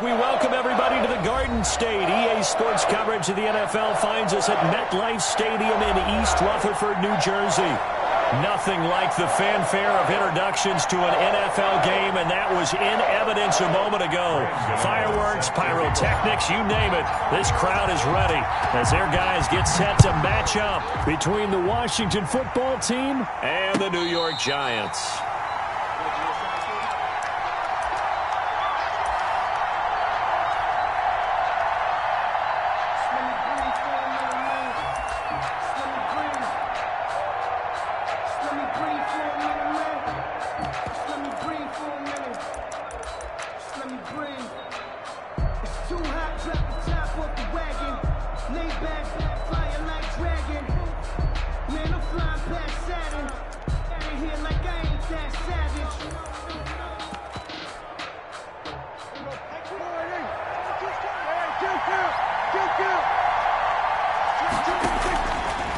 We welcome everybody to the Garden State. EA Sports coverage of the NFL finds us at MetLife Stadium in East Rutherford, New Jersey. Nothing like the fanfare of introductions to an NFL game, and that was in evidence a moment ago. Fireworks, pyrotechnics, you name it. This crowd is ready as their guys get set to match up between the Washington football team and the New York Giants.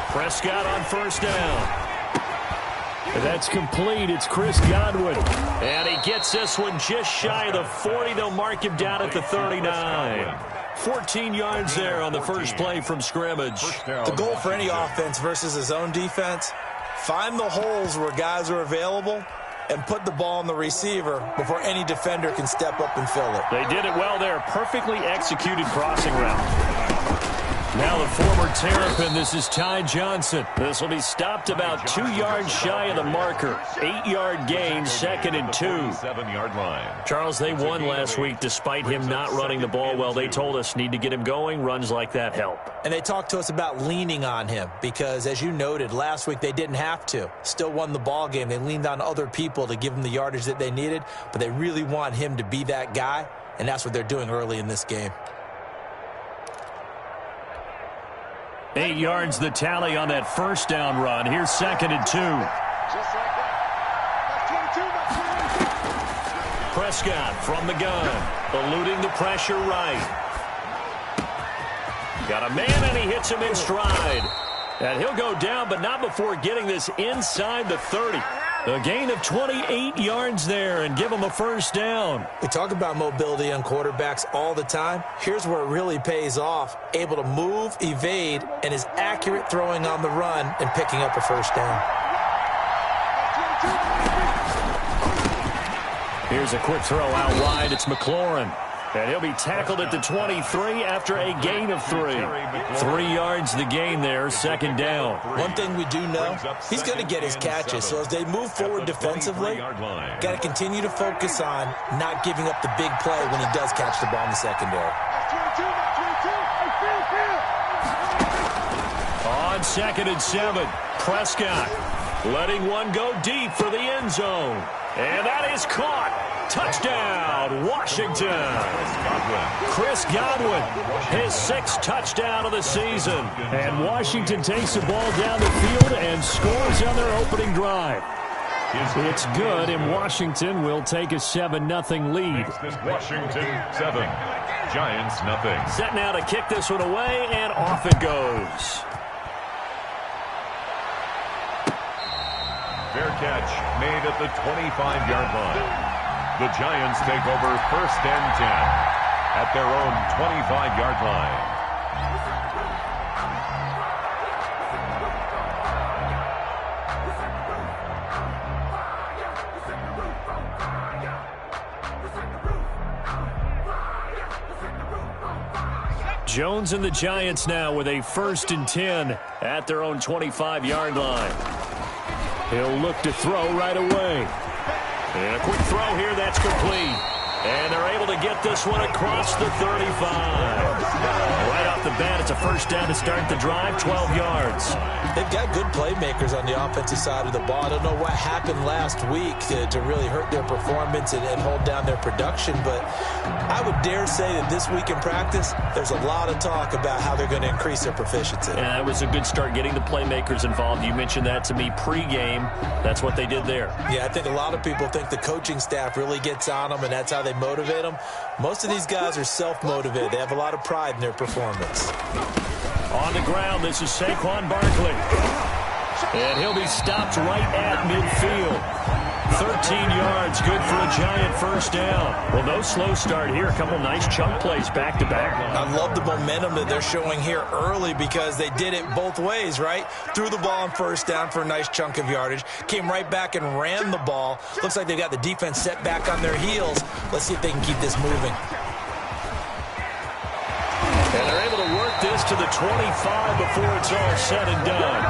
Prescott on first down. That's complete. It's Chris Godwin. And he gets this one just shy of the 40. They'll mark him down at the 39. 14 yards there on the first play from scrimmage. The goal for any offense versus his own defense, find the holes where guys are available and put the ball on the receiver before any defender can step up and fill it. They did it well there. Perfectly executed crossing route. Now the former Terrapin, this is Ty Johnson. This will be stopped about 2 yards shy of the marker. 8-yard gain, 2nd and 2. 7-yard line. Charles, they won last week despite him not running the ball well. They told us need to get him going. Runs like that help. And they talked to us about leaning on him because, as you noted, last week they didn't have to. Still won the ball game. They leaned on other people to give them the yardage that they needed, but they really want him to be that guy, and that's what they're doing early in this game. 8 yards the tally on that first down run. Here's 2nd and 2. Just like that. That's 22. Prescott from the gun. Eluding the pressure right. Got a man and he hits him in stride. And he'll go down, but not before getting this inside the 30. A gain of 28 yards there and give him a first down. We talk about mobility on quarterbacks all the time. Here's where it really pays off. Able to move, evade, and is accurate throwing on the run and picking up a first down. Here's a quick throw out wide. It's McLaurin. And he'll be tackled at the 23 after a gain of 3. 3 yards the gain there, 2nd down. One thing we do know, he's going to get his catches. So as they move forward defensively, got to continue to focus on not giving up the big play when he does catch the ball in the secondary. On 2nd and 7, Prescott letting one go deep for the end zone. And that is caught. Touchdown, Washington. Chris Godwin, his 6th touchdown of the season. And Washington takes the ball down the field and scores on their opening drive. It's good, and Washington will take a 7-0 lead. Washington 7, Giants 0. Set now to kick this one away, and off it goes. Fair catch made at the 25-yard line. The Giants take over 1st and 10 at their own 25-yard line. Jones and the Giants now with a 1st and 10 at their own 25-yard line. He'll look to throw right away. And a quick throw here, that's complete. And they're able to get this one across the 35. Right off the bat, it's a first down to start the drive, 12 yards. They've got good playmakers on the offensive side of the ball. I don't know what happened last week to really hurt their performance and hold down their production, but I would dare say that this week in practice, there's a lot of talk about how they're going to increase their proficiency. Yeah, it was a good start getting the playmakers involved. You mentioned that to me pregame. That's what they did there. Yeah, I think a lot of people think the coaching staff really gets on them, and that's how they motivate them. Most of these guys are self-motivated. They have a lot of pride in their performance. On the ground, this is Saquon Barkley. And he'll be stopped right at midfield. 13 yards, good for a Giant first down. Well, no slow start here. A couple nice chunk plays back-to-back. I love the momentum that they're showing here early because they did it both ways, right? Threw the ball on first down for a nice chunk of yardage. Came right back and ran the ball. Looks like they've got the defense set back on their heels. Let's see if they can keep this moving. And they're able to work this to the 25 before it's all said and done.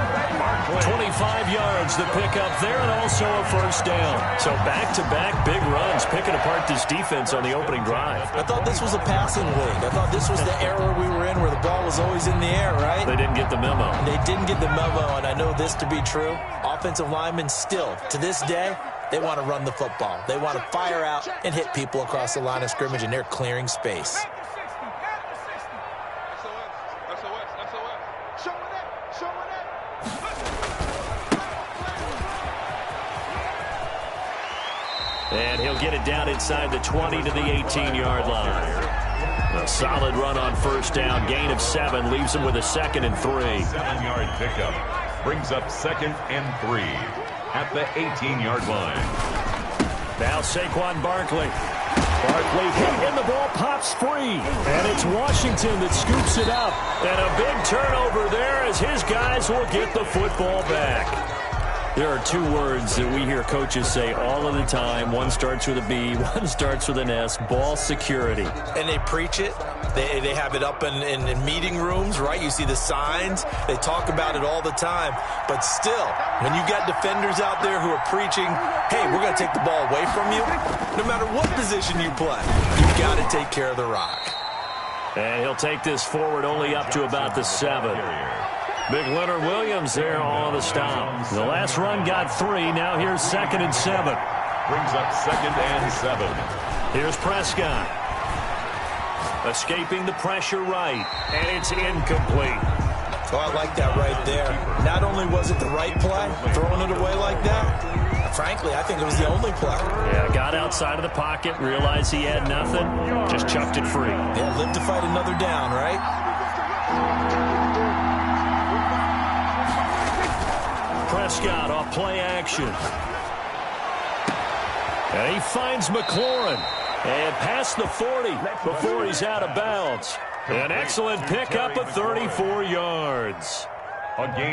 25 yards, the pickup there, and also a first down. So back-to-back big runs, picking apart this defense on the opening drive. I thought this was a passing league. I thought this was the era we were in where the ball was always in the air, right? They didn't get the memo. They didn't get the memo, and I know this to be true. Offensive linemen still, to this day, they want to run the football. They want to fire out and hit people across the line of scrimmage, and they're clearing space. And he'll get it down inside the 20 to the 18-yard line. A solid run on first down. Gain of 7 leaves him with a 2nd and 3. 7-yard pickup brings up 2nd and 3 at the 18-yard line. Now Saquon Barkley. Barkley hit and the ball pops free. And it's Washington that scoops it up. And a big turnover there as his guys will get the football back. There are 2 words that we hear coaches say all of the time. One starts with a B, one starts with an S, ball security. And they preach it. They have it up in meeting rooms, right? You see the signs. They talk about it all the time. But still, when you got defenders out there who are preaching, hey, we're going to take the ball away from you, no matter what position you play, you've got to take care of the rock. And he'll take this forward only up to about the 7. Big Leonard Williams there on the stop. The last run got 3. Now here's 2nd and 7. Brings up 2nd and 7. Here's Prescott. Escaping the pressure right. And it's incomplete. Oh, I like that right there. Not only was it the right play, throwing it away like that, frankly, I think it was the only play. Yeah, got outside of the pocket, realized he had nothing, just chucked it free. Yeah, live to fight another down, right? Prescott off play action. And he finds McLaurin. And past the 40 before he's out of bounds. An excellent pickup of 34 yards.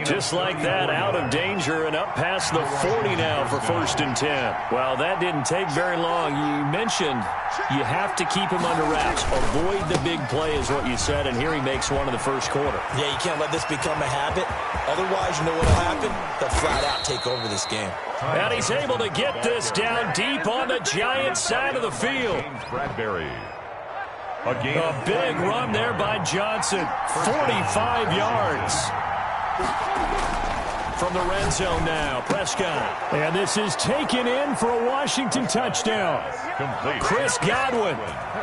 Just like that, out of danger and up past the 40 now for 1st and 10. Well, that didn't take very long. You mentioned you have to keep him under wraps. Avoid the big play is what you said, and here he makes one in the first quarter. Yeah, you can't let this become a habit. Otherwise, you know what will happen? They'll flat out take over this game. And he's able to get this down deep on the Giants side of the field. Bradbury. A big run there by Johnson. 45 yards. From the red zone now, Prescott. And this is taken in for a Washington touchdown. Complete. Chris Godwin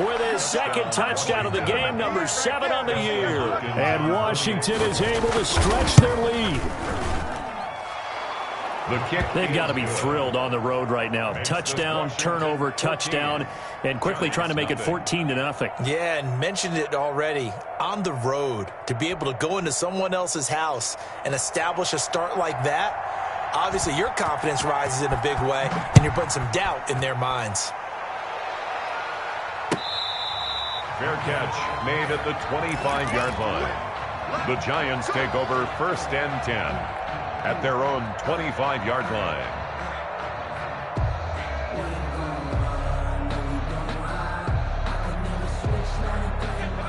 with his 2nd touchdown of the game, number 7 on the year. And Washington is able to stretch their lead. They've got to be thrilled on the road right now. Touchdown, turnover, touchdown, and quickly trying to make it 14-0. Yeah, and mentioned it already. On the road, to be able to go into someone else's house and establish a start like that, obviously your confidence rises in a big way, and you're putting some doubt in their minds. Fair catch made at the 25-yard line. The Giants take over 1st and 10. At their own 25-yard line.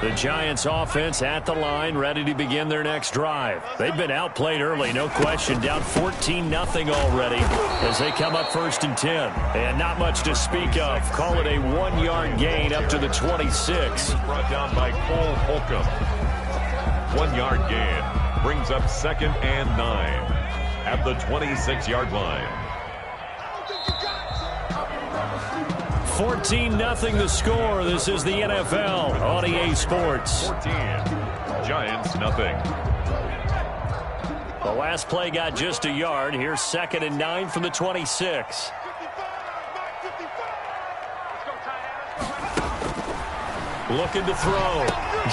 The Giants offense at the line, ready to begin their next drive. They've been outplayed early, no question. Down 14-0 already as they come up 1st and 10. And not much to speak of. Call it a 1-yard gain up to the 26. Brought down by Cole Holcomb. 1-yard gain brings up 2nd and 9. At the 26-yard line. 14-0 the score. This is the NFL on EA Sports. 14. Giants nothing. The last play got just a yard. Here's 2nd and 9 from the 26. Looking to throw.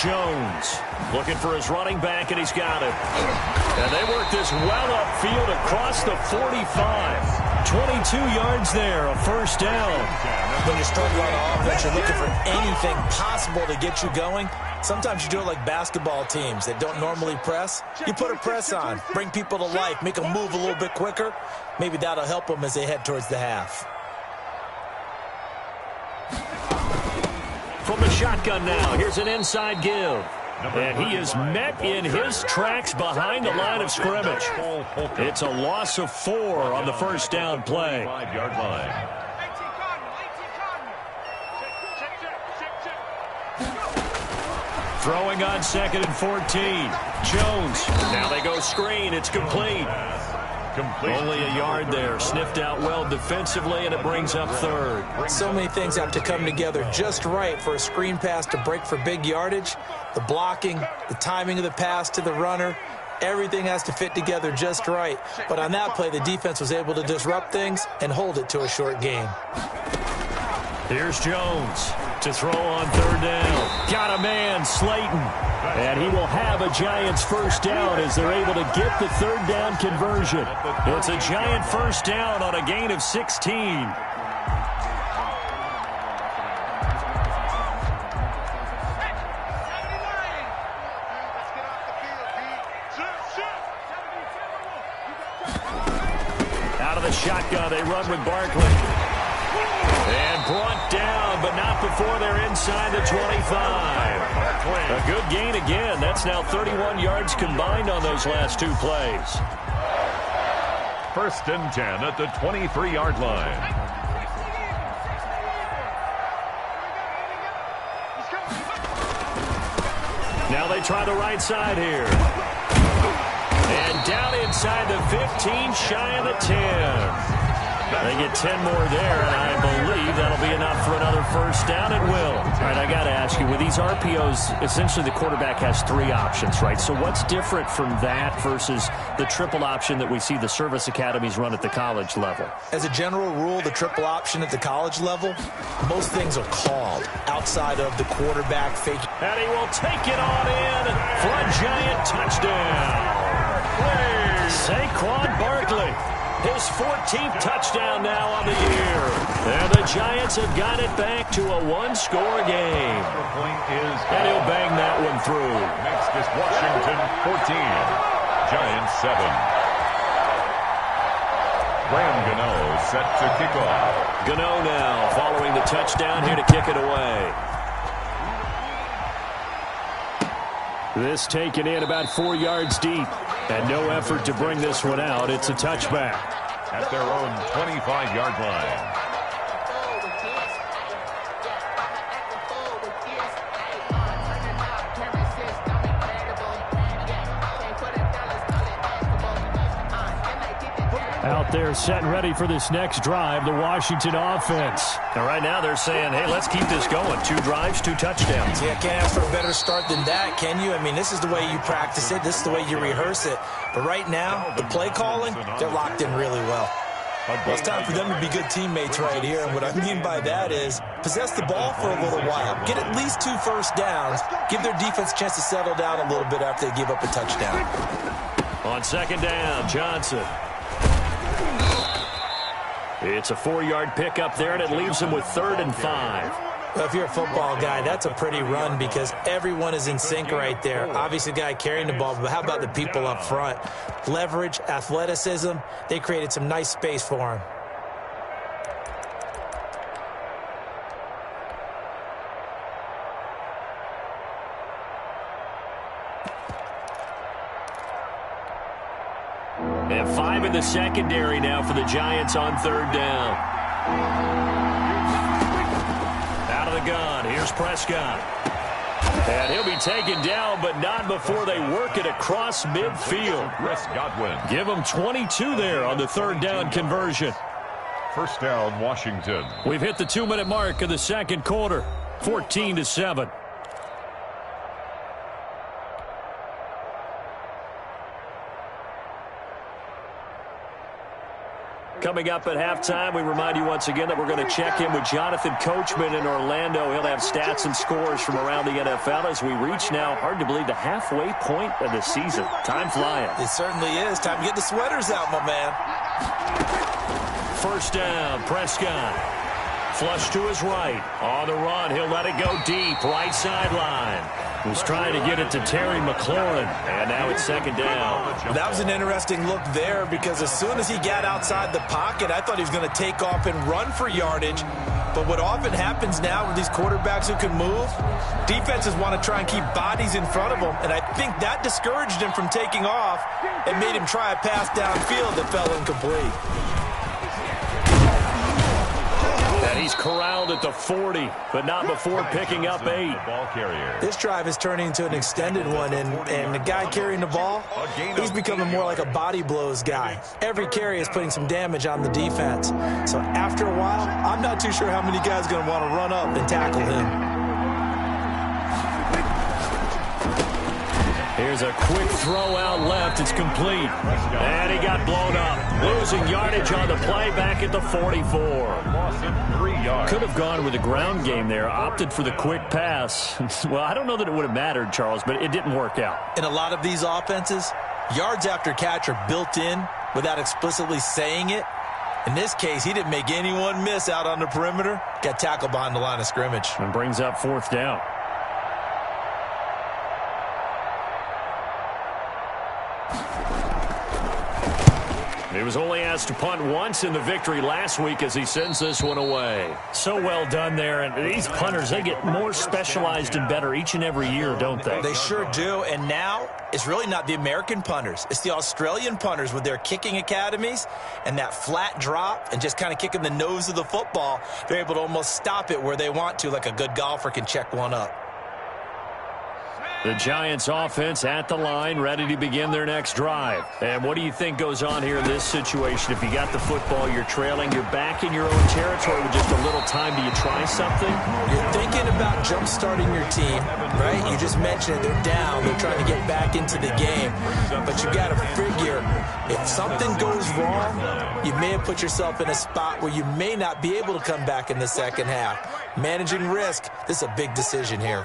Jones. Looking for his running back, and he's got it. And they work this well upfield across the 45. 22 yards there, a first down. When you're struggling on offense, you're looking for anything possible to get you going. Sometimes you do it like basketball teams that don't normally press. You put a press on, bring people to life, make them move a little bit quicker. Maybe that'll help them as they head towards the half. From the shotgun now, here's an inside give. And he is met in his tracks behind the line of scrimmage. It's a loss of 4 on the first down play. 5-yard line. Throwing on 2nd and 14. Jones. Now they go screen. It's complete. Only a yard there. Sniffed out well defensively, and it brings up 3rd. So many things have to come together just right for a screen pass to break for big yardage. The blocking, the timing of the pass to the runner, everything has to fit together just right. But on that play, the defense was able to disrupt things and hold it to a short gain. Here's Jones to throw on 3rd down. Got a man, Slayton. And he will have a Giants first down as they're able to get the 3rd down conversion. It's a Giant first down on a gain of 16. Out of the shotgun, they run with Barkley. And brought down, but not before they're inside the 25. A good gain again. That's now 31 yards combined on those last 2 plays. 1st and 10 at the 23-yard line. Now they try the right side here. And down inside the 15, shy of the 10. They get 10 more there, and I believe that'll be enough for another first down. It will. All right, I got to ask you, with these RPOs, essentially the quarterback has 3 options, right? So what's different from that versus the triple option that we see the service academies run at the college level? As a general rule, the triple option at the college level, most things are called outside of the quarterback fake. And he will take it on in for a Giant touchdown. Saquon Barkley. His 14th touchdown now on the year. And the Giants have got it back to a 1-score game. And he'll bang that one through. Next is Washington 14. Giants 7. Graham Gano set to kick off. Gano now following the touchdown here to kick it away. This taken in about 4 yards deep. And no effort to bring this one out. It's a touchback. At their own 25-yard line. Out there set and ready for this next drive, the Washington offense. And right now they're saying, hey, let's keep this going. 2 drives, 2 touchdowns. Yeah, can't ask for a better start than that, can you? I mean, this is the way you practice it. This is the way you rehearse it. But right now, the play calling, they're locked in really well. Well, it's time for them to be good teammates right here. And what I mean by that is possess the ball for a little while. Get at least 2 first downs. Give their defense a chance to settle down a little bit after they give up a touchdown. On 2nd down, Johnson. It's a 4-yard pickup there, and it leaves them with 3rd and 5. Well, if you're a football guy, that's a pretty run because everyone is in sync right there. Obviously, the guy carrying the ball, but how about the people up front? Leverage, athleticism, they created some nice space for him. And 5 in the secondary now for the Giants on 3rd down. Out of the gun, here's Prescott. And he'll be taken down, but not before they work it across midfield. Chris Godwin. Give him 22 there on the 3rd down conversion. First down, Washington. We've hit the 2-minute mark of the 2nd quarter. 14-7. Coming up at halftime, we remind you once again that we're going to check in with Jonathan Coachman in Orlando. He'll have stats and scores from around the NFL as we reach now, hard to believe, the halfway point of the season. Time flying. It certainly is. Time to get the sweaters out, my man. First down, Prescott. Flush to his right. On the run, he'll let it go deep. Right sideline. Was trying to get it to Terry McLaurin. And now it's second down. That was an interesting look there because as soon as he got outside the pocket, I thought he was going to take off and run for yardage. But what often happens now with these quarterbacks who can move, defenses want to try and keep bodies in front of them. And I think that discouraged him from taking off and made him try a pass downfield that fell incomplete. And he's corralled at the 40, but not before picking up 8. This drive is turning into an extended one, and the guy carrying the ball, he's becoming more like a body blows guy. Every carry is putting some damage on the defense. So after a while, I'm not too sure how many guys are going to want to run up and tackle him. Here's a quick throw out left. It's complete. And he got blown up. Losing yardage on the play back at the 44. Could have gone with the ground game there. Opted for the quick pass. Well, I don't know that it would have mattered, Charles, but it didn't work out. In a lot of these offenses, yards after catch are built in without explicitly saying it. In this case, he didn't make anyone miss out on the perimeter. Got tackled behind the line of scrimmage. And brings up fourth down. He was only asked to punt once in the victory last week as he sends this one away. So well done there. And these punters, they get more specialized and better each and every year, don't they? They sure do. And now it's really not the American punters. It's the Australian punters with their kicking academies and that flat drop and just kind of kicking the nose of the football. They're able to almost stop it where they want to, like a good golfer can check one up. The Giants offense at the line, ready to begin their next drive. And what do you think goes on here in this situation? If you got the football, you're trailing, you're back in your own territory with just a little time. Do you try something? You're thinking about jump-starting your team, right? You just mentioned it. They're down. They're trying to get back into the game. But you got to figure, if something goes wrong, you may have put yourself in a spot where you may not be able to come back in the second half. Managing risk, this is a big decision here.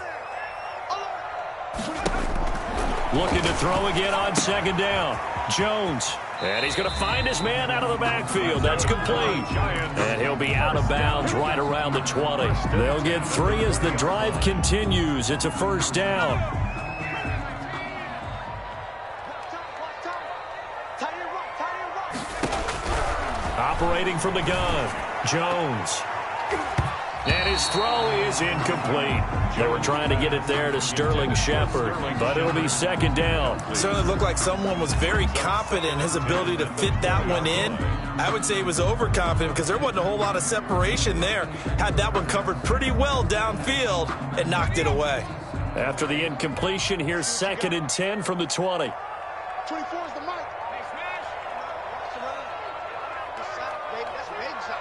Looking to throw again on second down. Jones. And he's going to find his man out of the backfield. That's complete. And he'll be out of bounds right around the 20. They'll get 3 as the drive continues. It's a first down. Operating from the gun. Jones. And his throw is incomplete. They were trying to get it there to Sterling Shepard, but it'll be second down. It certainly looked like someone was very confident in his ability to fit that one in. I would say he was overconfident because there wasn't a whole lot of separation there. Had that one covered pretty well downfield and knocked it away. After the incompletion, here's 2nd and 10 from the 20. 24 is the mic. Hey, smash. Baby, that's big shot.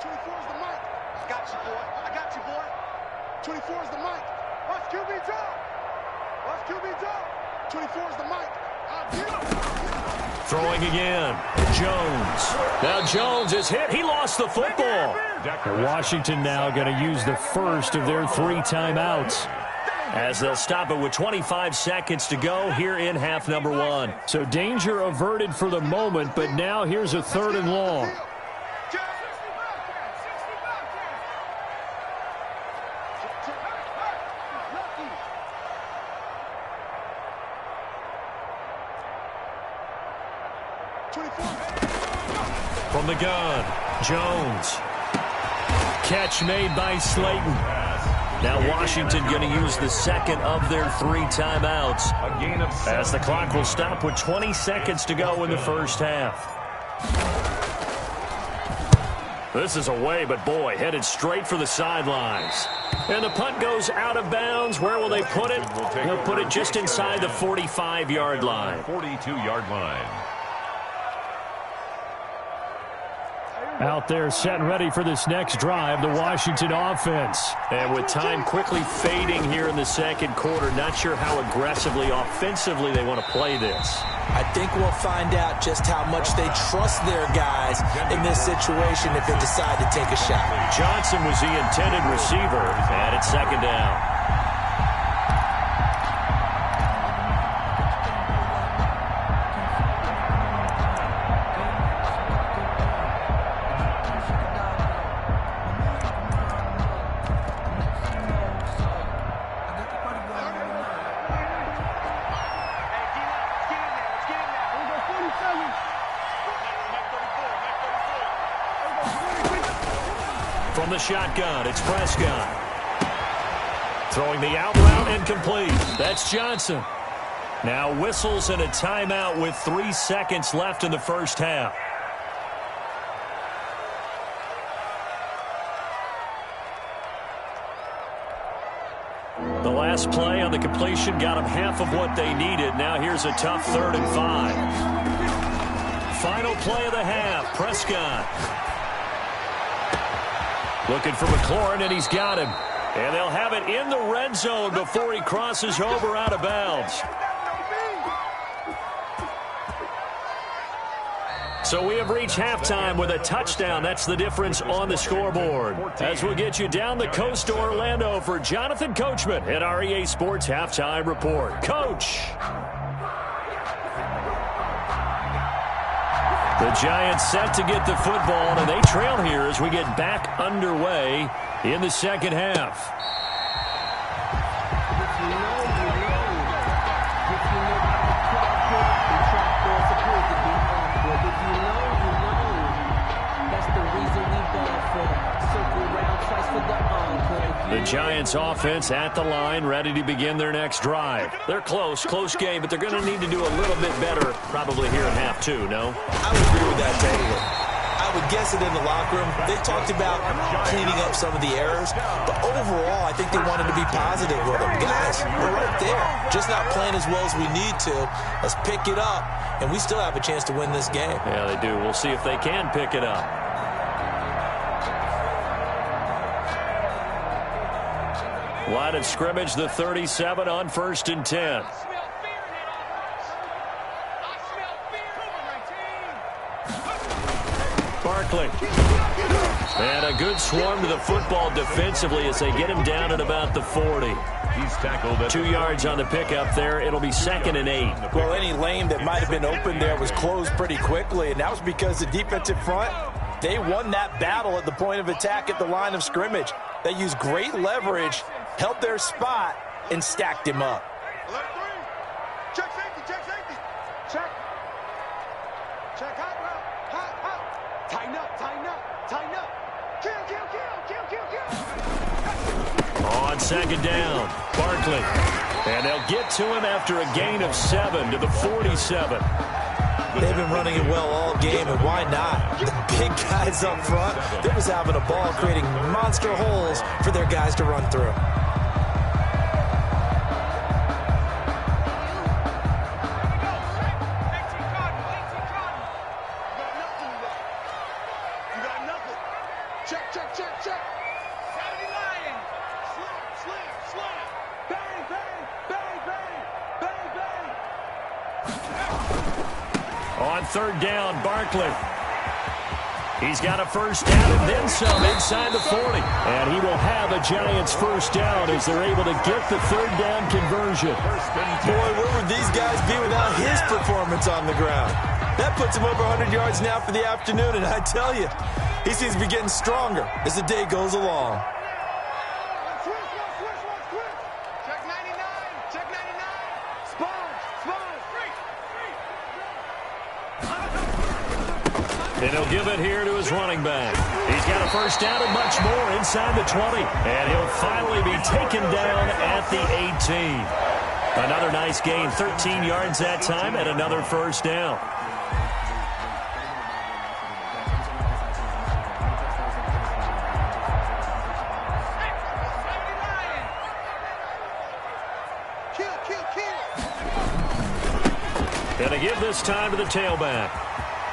24 is the mic. I got you, boy. I got you, boy. 24 is the mic. Watch QB drop. Watch QB drop. 24 is the mic. Throwing again. Jones. Now Jones is hit. He lost the football. And Washington now going to use the first of their 3 timeouts, as they'll stop it with 25 seconds to go here in half number 1. So danger averted for the moment, but now here's a 3rd and long. From the gun, Jones. Catch made by Slayton. Now Washington going to use the 2nd of their 3 timeouts, as the clock will stop with 20 seconds to go in the first half. This is away, but boy, headed straight for the sidelines. And the punt goes out of bounds. Where will they put it? They'll put it just inside the 45-yard line. 42-yard line. Out there setting ready for this next drive, the Washington offense. And with time quickly fading here in the second quarter, not sure how aggressively, offensively they want to play this. I think we'll find out just how much they trust their guys in this situation if they decide to take a shot. Johnson was the intended receiver, and it's second down. From the shotgun, it's Prescott. Throwing the out route and complete. That's Johnson. Now whistles and a timeout with 3 seconds left in the first half. The last play on the completion got them half of what they needed. Now here's a tough 3rd and 5. Final play of the half, Prescott. Looking for McLaurin, and he's got him. And they'll have it in the red zone before he crosses over out of bounds. So we have reached halftime with a touchdown. That's the difference on the scoreboard. As we'll get you down the coast to Orlando for Jonathan Coachman at our EA Sports Halftime Report. Coach. The Giants set to get the football, and they trail here as we get back underway in the second half. The Giants offense at the line, ready to begin their next drive. They're close game, but they're going to need to do a little bit better probably here in half two, no? I would agree with that totally. I would guess it in the locker room. They talked about cleaning up some of the errors, but overall, I think they wanted to be positive with them. Guys, we're right there. Just not playing as well as we need to. Let's pick it up, and we still have a chance to win this game. Yeah, they do. We'll see if they can pick it up. Line of scrimmage, the 37 on 1st and 10. Barkley. And a good swarm to the football defensively as they get him down at about the 40. He's tackled at 2 yards on the pickup there. It'll be 2nd and 8. Well, any lane that might have been open there was closed pretty quickly, and that was because the defensive front, they won that battle at the point of attack at the line of scrimmage. They used great leverage, held their spot, and stacked him up. Alert 3. Check safety, check safety. Check. Check hot route. Hot. Tighten up. Kill. On 2nd down, Barkley. And they'll get to him after a gain of 7 to the 47. They've been running it well all game, and why not? The big guys up front, they're just having a ball, creating monster holes for their guys to run through. Check. Slam. Bang. On 3rd down, Barkley. He's got a first down and then some inside the 40. And he will have a Giants first down as they're able to get the 3rd down conversion. Boy, where would these guys be without his performance on the ground? That puts him over 100 yards now for the afternoon, and I tell you, he seems to be getting stronger as the day goes along. Switch. Check 99. Spawn. And he'll give it here to his running back. He's got a first down and much more inside the 20. And he'll finally be taken down at the 18. Another nice gain, 13 yards that time, and another first down. Kill. Gonna give this time to the tailback.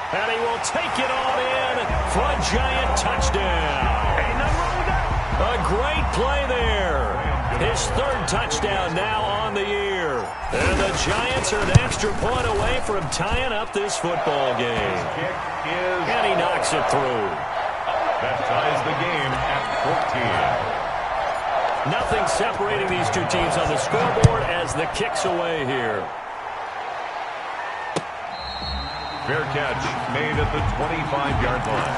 And he will take it on in for a Giant touchdown. Ain't nothing wrong with that. A great play there. His third touchdown now on the year. And the Giants are an extra point away from tying up this football game. And he knocks it through. That ties the game at 14. Nothing separating these two teams on the scoreboard as the kick's away here. Fair catch made at the 25-yard line.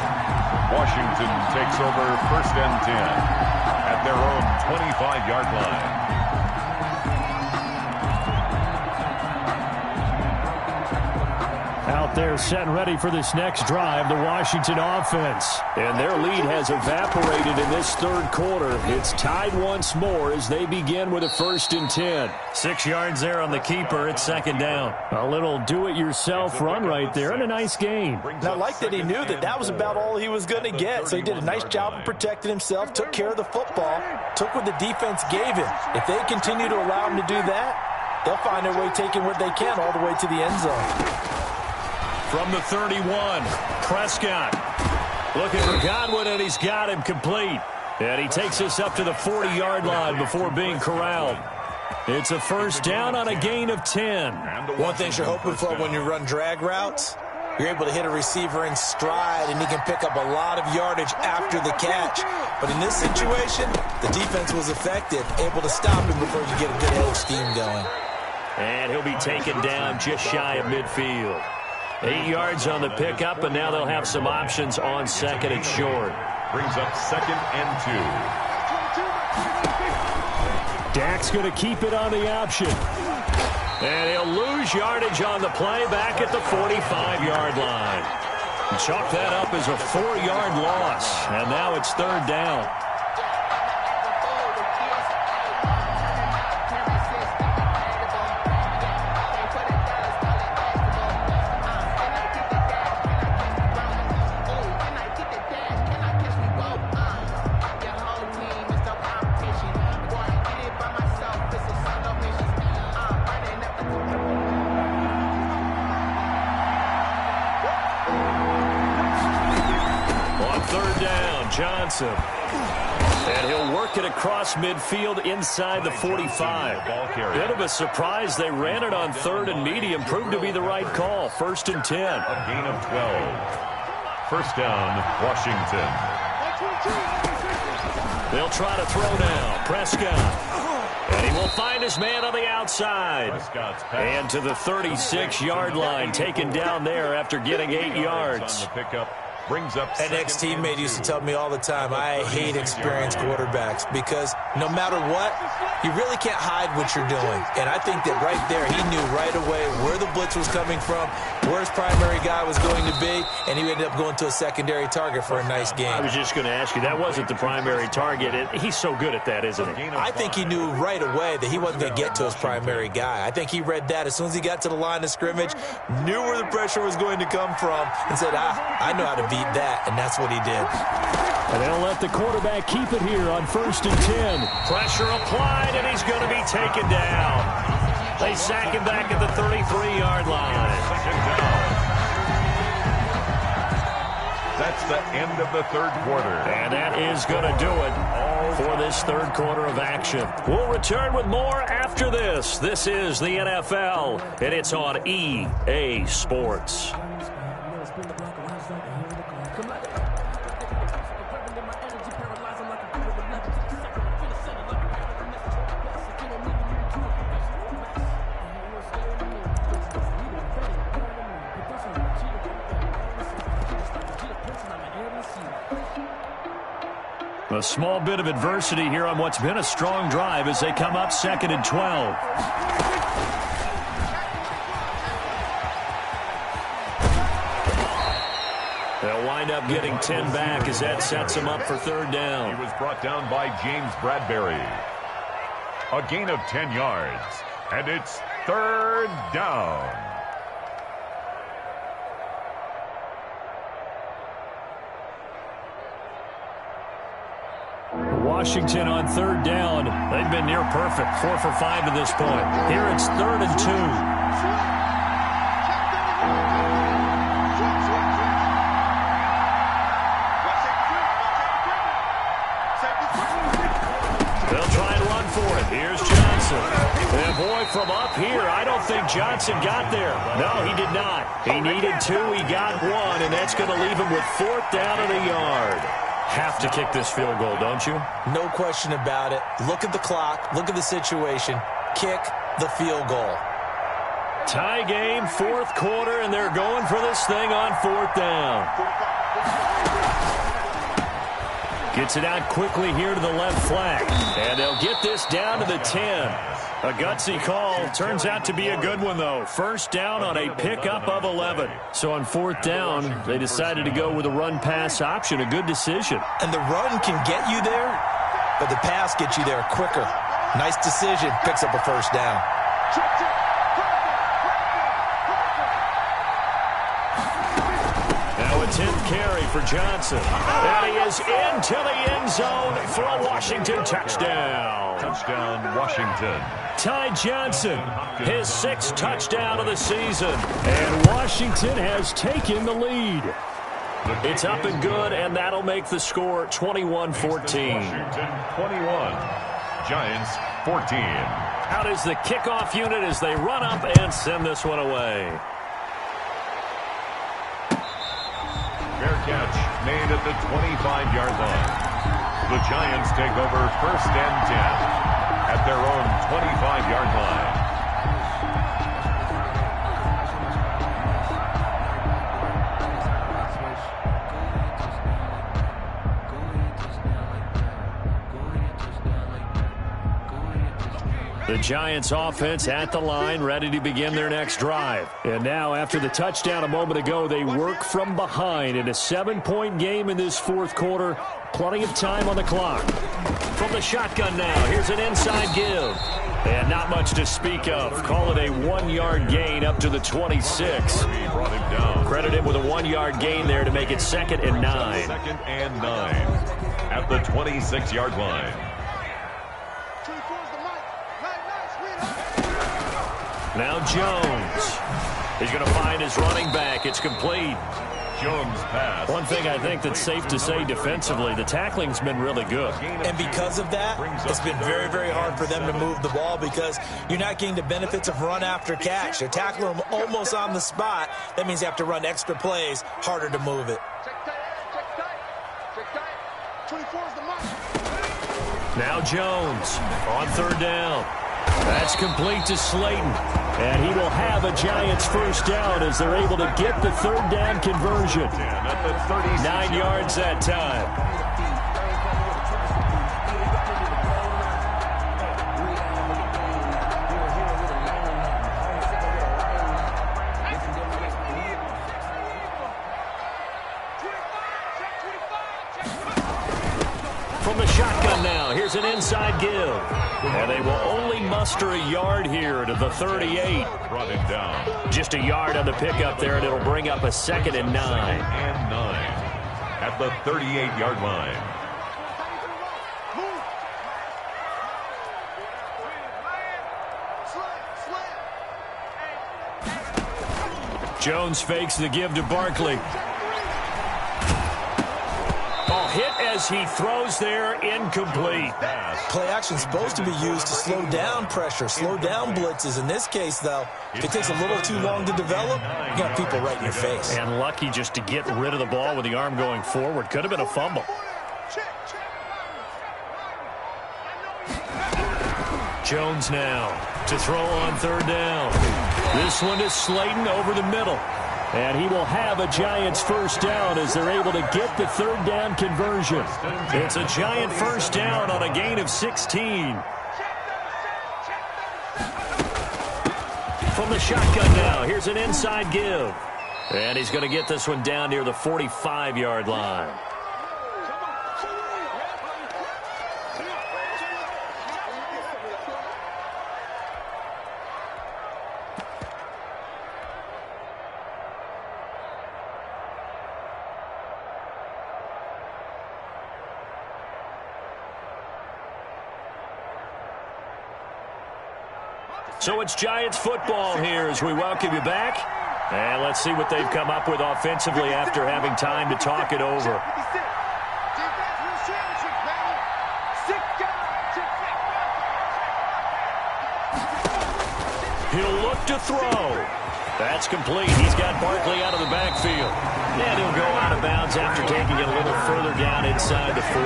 Washington takes over 1st and 10 at their own 25-yard line. Out there set and ready for this next drive, the Washington offense. And their lead has evaporated in this third quarter. It's tied once more as they begin with a 1st and 10. 6 yards there on the keeper. It's 2nd down. A little do-it-yourself run right there and a nice gain. Now, I like that he knew that was about all he was going to get. So he did a nice job of protecting himself, took care of the football, took what the defense gave him. If they continue to allow him to do that, they'll find their way taking what they can all the way to the end zone. From the 31, Prescott looking for Godwin, and he's got him complete. And he takes us up to the 40-yard line before being corralled. It's a 1st down on a gain of 10. One thing you're hoping for when you run drag routes, you're able to hit a receiver in stride, and he can pick up a lot of yardage after the catch. But in this situation, the defense was effective, able to stop him before you get a good head of steam going. And he'll be taken down just shy of midfield. 8 yards on the pickup, and now they'll have some options on 2nd and short. Brings up 2nd and 2. Dak's going to keep it on the option. And he'll lose yardage on the play back at the 45-yard line. Chalk that up as a 4-yard loss, and now it's 3rd down. Johnson. And he'll work it across midfield inside the 45. Bit of a surprise. They ran it on 3rd and medium. Proved to be the right call. 1st and 10. A gain of 12. 1st down, Washington. They'll try to throw now. Prescott. And he will find his man on the outside. And to the 36-yard line. Taken down there after getting 8 yards. Brings up an ex-teammate used to tell me all the time, I hate experienced quarterbacks because no matter what, you really can't hide what you're doing. And I think that right there, he knew right away where the blitz was coming from, where his primary guy was going to be, and he ended up going to a secondary target for a nice game. I was just going to ask you, that wasn't the primary target. He's so good at that, isn't he? I think he knew right away that he wasn't going to get to his primary guy. I think he read that as soon as he got to the line of scrimmage, knew where the pressure was going to come from, and said, I know how to beat that, and that's what he did. And they'll let the quarterback keep it here on 1st and 10. Pressure applied, and he's going to be taken down. They sack him back at the 33-yard line. That's the end of the 3rd quarter. And that is going to do it for this 3rd quarter of action. We'll return with more after this. This is the NFL, and it's on EA Sports. A small bit of adversity here on what's been a strong drive as they come up 2nd and 12. They'll wind up getting 10 back as that sets them up for 3rd down. He was brought down by James Bradbury. A gain of 10 yards, and it's 3rd down. Washington on 3rd down. They've been near perfect. 4 for 5 to this point. Here it's 3rd and 2. from up here. I don't think Johnson got there. No, he did not. He needed 2. He got 1, and that's going to leave him with 4th down and a yard. Have to kick this field goal, don't you? No question about it. Look at the clock. Look at the situation. Kick the field goal. Tie game, 4th quarter, and they're going for this thing on 4th down. Gets it out quickly here to the left flank. And they'll get this down to the 10. A gutsy call. Turns out to be a good one, though. 1st down on a pickup of 11. So on 4th down, they decided to go with a run-pass option. A good decision. And the run can get you there, but the pass gets you there quicker. Nice decision. Picks up a 1st down. Now a 10th carry for Johnson. And he is into the end zone for a Washington touchdown. Touchdown, Washington. Ty Johnson, his 6th touchdown of the season. And Washington has taken the lead. It's up and good, and that'll make the score 21-14. Washington 21, Giants 14. Out is the kickoff unit as they run up and send this one away. Fair catch made at the 25-yard line. The Giants take over 1st and 10 at their own 25-yard line. The Giants offense at the line, ready to begin their next drive. And now, after the touchdown a moment ago, they work from behind in a 7-point game in this 4th quarter. Plenty of time on the clock. From the shotgun now, here's an inside give. And not much to speak of. Call it a 1-yard gain up to the 26. Brought him down. Credit him with a 1-yard gain there to make it 2nd and 9. 2nd and 9 at the 26-yard line. Now Jones. He's going to find his running back. It's complete. Jones pass. One thing I think that's safe to say defensively, the tackling's been really good. And because of that, it's been very, very hard for them to move the ball because you're not getting the benefits of run after catch. They're tackling them almost on the spot. That means they have to run extra plays, harder to move it. Now Jones on 3rd down. That's complete to Slayton. And he will have a Giants 1st down as they're able to get the 3rd down conversion. 9 yards that time. From the shotgun now, here's an inside give. And they will only muster a yard here to the 38. Brought him down. Just a yard on the pickup there, and it'll bring up a 2nd and 9. 2nd and 9 at the 38-yard line. Jones fakes the give to Barkley. Hit as he throws there, incomplete. Play action is supposed to be used to slow down pressure, slow down blitzes. In this case, though, if it takes a little too long to develop, you got people right in your face. And lucky just to get rid of the ball with the arm going forward. Could have been a fumble. Jones now to throw on 3rd down. This one is Slayton over the middle. And he will have a Giants 1st down as they're able to get the 3rd down conversion. It's a Giant 1st down on a gain of 16. From the shotgun now, here's an inside give. And he's going to get this one down near the 45-yard line. So it's Giants football here as we welcome you back. And let's see what they've come up with offensively after having time to talk it over. He'll look to throw. That's complete. He's got Barkley out of the backfield. And he'll go out of bounds after taking it a little further down inside the 40.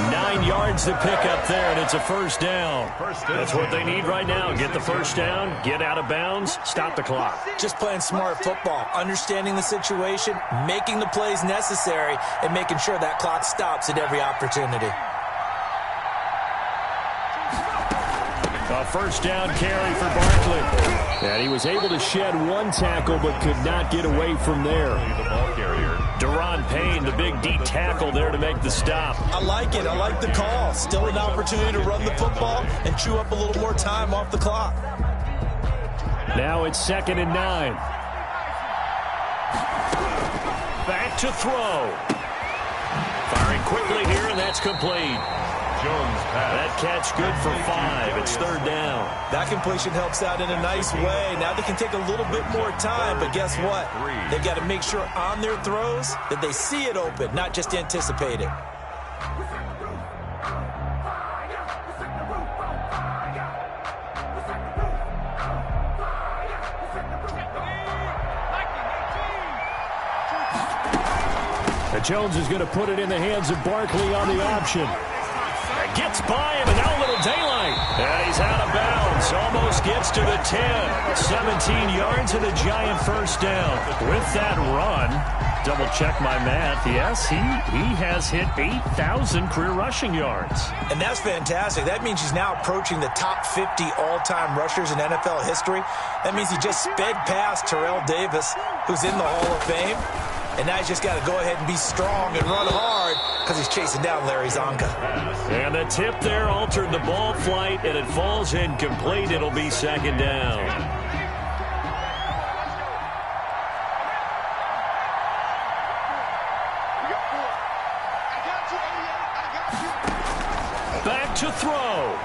9 yards to pick up there, and it's a first down. That's what they need right now. Get the first down, get out of bounds, stop the clock. Just playing smart football, understanding the situation, making the plays necessary, and making sure that clock stops at every opportunity. A first down carry for Barkley. And he was able to shed one tackle but could not get away from there. The ball carrier. Daron Payne, the big D tackle there to make the stop. I like it. I like the call. Still an opportunity to run the football and chew up a little more time off the clock. Now it's 2nd and 9. Back to throw. Firing quickly here, and that's complete. Jones pass. That catch good for 5. It's 3rd down. That completion helps out in a nice way. Now they can take a little bit more time, but guess what? They've got to make sure on their throws that they see it open, not just anticipate it. And Jones is going to put it in the hands of Barkley on the option. Gets by him, and now a little daylight. And he's out of bounds. Almost gets to the 10. 17 yards and a giant first down. With that run, double-check my math. Yes, he has hit 8,000 career rushing yards. And that's fantastic. That means he's now approaching the top 50 all-time rushers in NFL history. That means he just sped past Terrell Davis, who's in the Hall of Fame. And now he's just got to go ahead and be strong and run hard because he's chasing down Larry Zonka. And the tip there altered the ball flight, and it falls incomplete. It'll be 2nd down. Back to throw.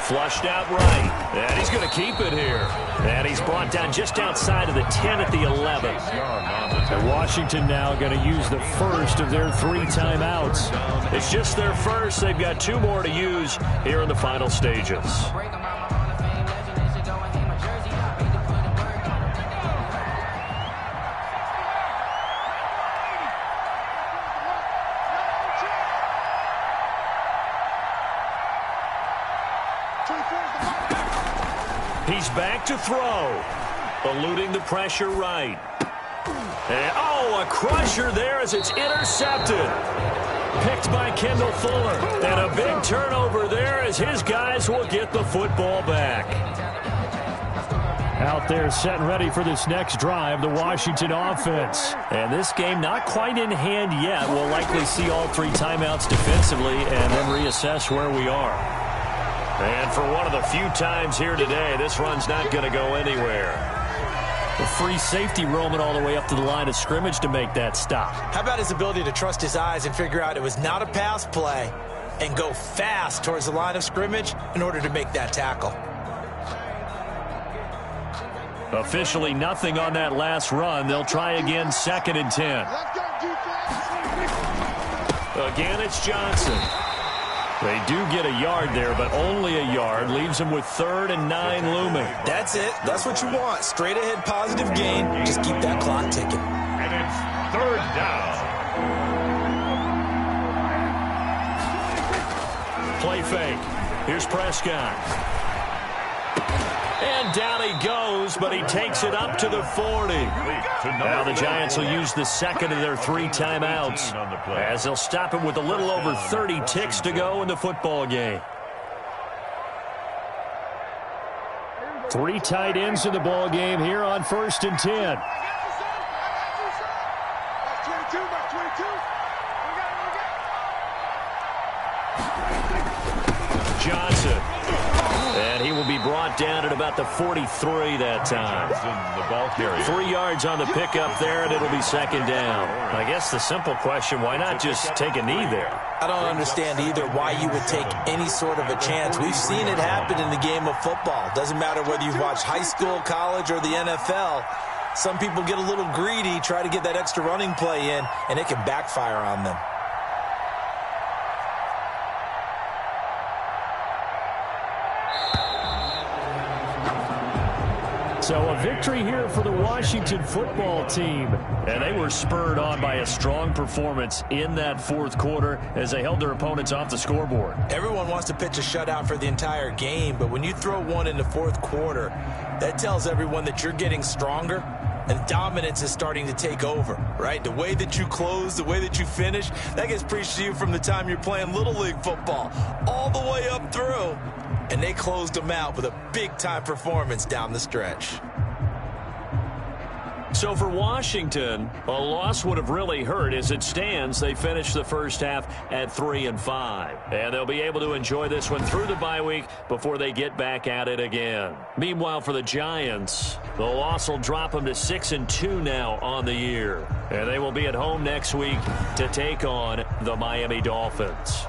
Flushed out right. And he's going to keep it here. And he's brought down just outside of the 10 at the 11. And Washington now going to use the first of their 3 timeouts. It's just their first. They've got 2 more to use here in the final stages. He's back to throw. Eluding the pressure right. And, a crusher there as it's intercepted. Picked by Kendall Fuller. And a big turnover there as his guys will get the football back. Out there set and ready for this next drive, the Washington offense. And this game not quite in hand yet. We'll likely see all 3 timeouts defensively and then reassess where we are. And for one of the few times here today, this run's not going to go anywhere. The free safety roaming all the way up to the line of scrimmage to make that stop. How about his ability to trust his eyes and figure out it was not a pass play and go fast towards the line of scrimmage in order to make that tackle? Officially nothing on that last run. They'll try again, 2nd and 10. Again, it's Johnson. They do get a yard there, but only a yard. Leaves them with 3rd and 9 looming. That's it. That's what you want. Straight ahead positive gain. Just keep that clock ticking. And it's 3rd down. Play fake. Here's Prescott. And down he goes, but he takes it up to the 40. Now the Giants will use the 2nd of their 3 timeouts as they'll stop him with a little over 30 ticks to go in the football game. 3 tight ends in the ball game here on 1st and 10. Johnson. And he will be brought down at about the 43 that time. The ball carrier. 3 yards on the pickup there, and it'll be 2nd down. I guess the simple question, why not just take a knee there? I don't understand either why you would take any sort of a chance. We've seen it happen in the game of football. Doesn't matter whether you've watched high school, college, or the NFL. Some people get a little greedy, try to get that extra running play in, and it can backfire on them. So a victory here for the Washington football team. And they were spurred on by a strong performance in that fourth quarter as they held their opponents off the scoreboard. Everyone wants to pitch a shutout for the entire game, but when you throw one in the fourth quarter, that tells everyone that you're getting stronger and dominance is starting to take over, right? The way that you close, the way that you finish, that gets preached to you from the time you're playing Little League football all the way up through. And they closed them out with a big-time performance down the stretch. So for Washington, a loss would have really hurt. As it stands, they finished the first half at 3-5. And they'll be able to enjoy this one through the bye week before they get back at it again. Meanwhile, for the Giants, the loss will drop them to 6-2 now on the year. And they will be at home next week to take on the Miami Dolphins.